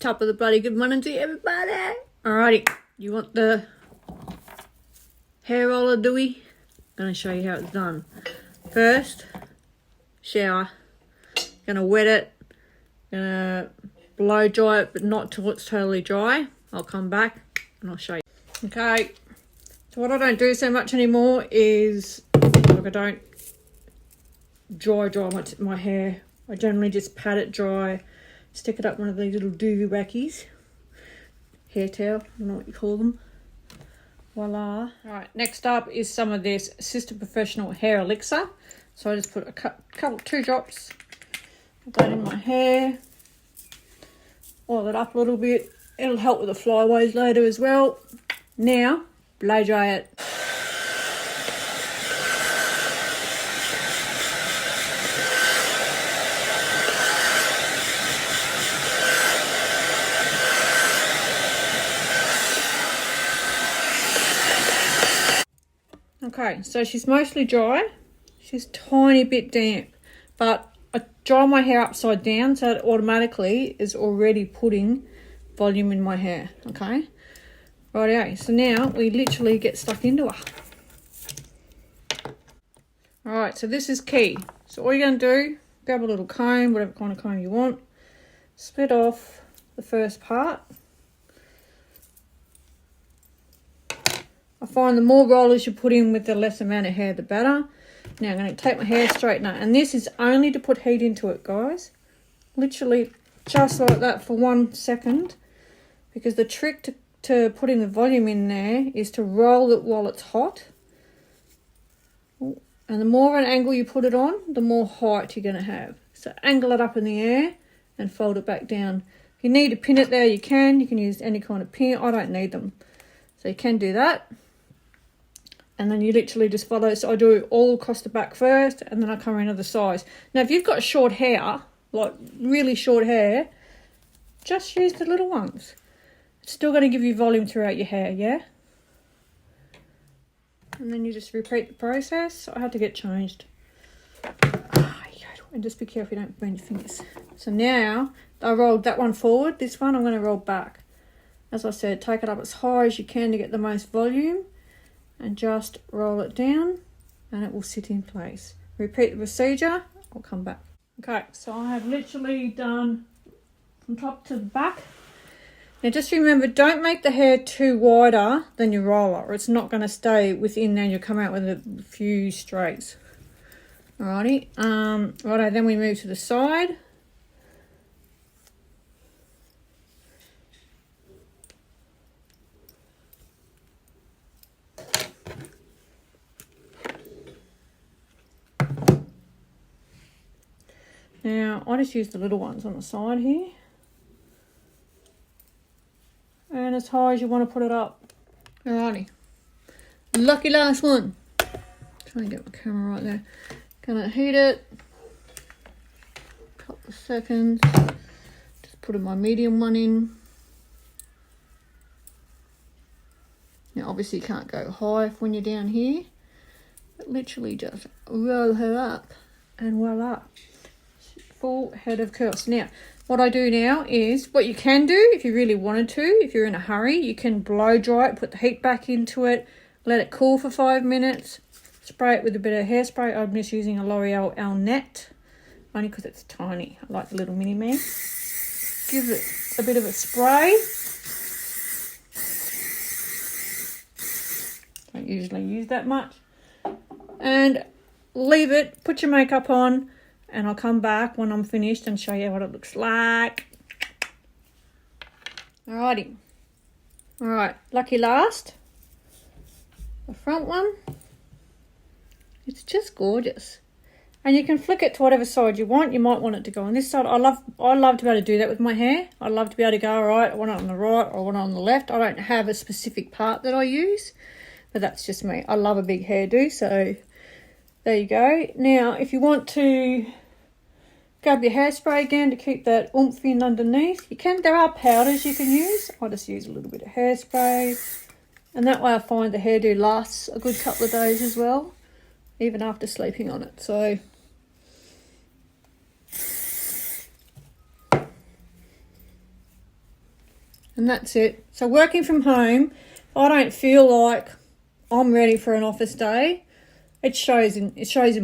top of the bloody good morning to everybody. Alrighty, you want the hair roller, do we? I'm going to show you how it's done. First, shower. Going to wet it. Going to blow dry it, but not till it's totally dry. I'll come back and I'll show you. Okay, so what I don't do so much anymore is, like, I don't dry my hair. I generally just pat it dry, stick it up one of these little doobie wackies. Hair towel, I don't know what you call them. Voila. Alright, next up is some of this Sister Professional hair elixir. So I just put a two drops of that in my hair. Oil it up a little bit. It'll help with the flyaways later as well. Now, blow dry it. Okay, so she's mostly dry. She's a tiny bit damp, but I dry my hair upside down so it automatically is already putting volume in my hair, okay? Rightio, so now we literally get stuck into her. Alright, so this is key. So all you're going to do, grab a little comb, whatever kind of comb you want, split off the first part. I find the more rollers you put in with the less amount of hair, the better. Now I'm going to take my hair straightener, and this is only to put heat into it, guys. Literally just like that for 1 second, because the trick to putting the volume in there is to roll it while it's hot. And the more an angle you put it on, the more height you're going to have. So angle it up in the air and fold it back down. If you need to pin it there, you can. You can use any kind of pin. I don't need them. So you can do that. And then you literally just follow. So I do it all across the back first, and then I come around to the sides. Now, if you've got short hair, like really short hair, just use the little ones. It's still going to give you volume throughout your hair, yeah? And then you just repeat the process. I had to get changed. And just be careful you don't burn your fingers. So now, I rolled that one forward. This one I'm going to roll back. As I said, take it up as high as you can to get the most volume. And just roll it down and it will sit in place. Repeat the procedure. I'll come back. Okay, so I have literally done from top to the back. Now just remember, don't make the hair too wider than your roller, or it's not going to stay within there and you'll come out with a few straights. Alrighty, righto, then we move to the side. Now, I just use the little ones on the side here. And as high as you want to put it up. Alrighty. Lucky last one. Try and get my camera right there. Gonna heat it. Couple of seconds. Just putting my medium one in. Now, obviously you can't go high when you're down here. But literally just roll her up. And voila. Full head of curls. Now, what I do now is, what you can do if you really wanted to, if you're in a hurry, you can blow dry it, put the heat back into it, let it cool for 5 minutes, spray it with a bit of hairspray. I'm just using a L'Oreal Net, only because it's tiny. I like the little mini man. Give it a bit of a spray. Don't usually use that much. And leave it, put your makeup on, and I'll come back when I'm finished and show you what it looks like. Alrighty. Alright, lucky last. The front one. It's just gorgeous. And you can flick it to whatever side you want. You might want it to go on this side. I love to be able to do that with my hair. I love to be able to go, alright, I want it on the right or I want it on the left. I don't have a specific part that I use, but that's just me. I love a big hairdo, so there you go. Now, if you want to grab your hairspray again to keep that oomph in underneath, you can. There are powders you can use. I just use a little bit of hairspray, and that way I find the hairdo lasts a good couple of days as well, even after sleeping on it. So And that's it. So working from home, if I don't feel like I'm ready for an office day, it shows in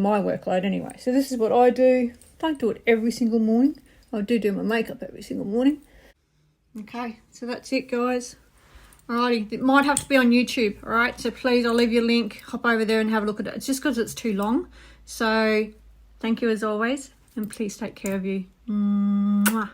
my workload anyway. So this is what I do. Don't do it every single morning. I do my makeup every single morning. Okay, so that's it, guys. Alrighty, it might have to be on YouTube, alright? So please, I'll leave you a link. Hop over there and have a look at it. It's just because it's too long. So thank you as always, and please take care of you. Mwah.